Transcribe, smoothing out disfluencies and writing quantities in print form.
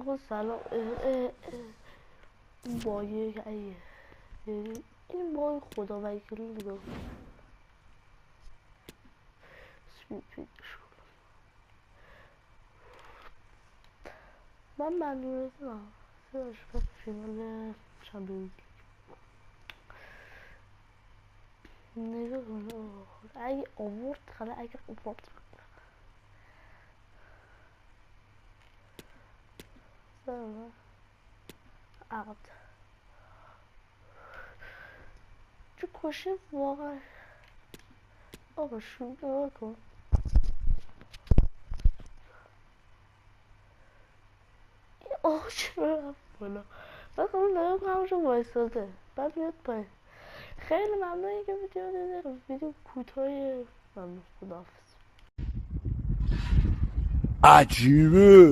آقا سلام. این بایه ایه، این بای خدا وکیلی نگاه شو. من منظورتم سرش پس فینال چمپیونز نگاه کن. اگه آورد خلا اگه آورد سلام عقد چه کشه واقعا. آقا شو نگاه کن. این آقا چرا رفت بالا؟ بس اون نگاه کن همونجا وایستاده بعد میاد پایین. خیلی ممنون که ویدیو دیدید. ویدیو کوتاه ممنون. خداحافظ. عجیبه.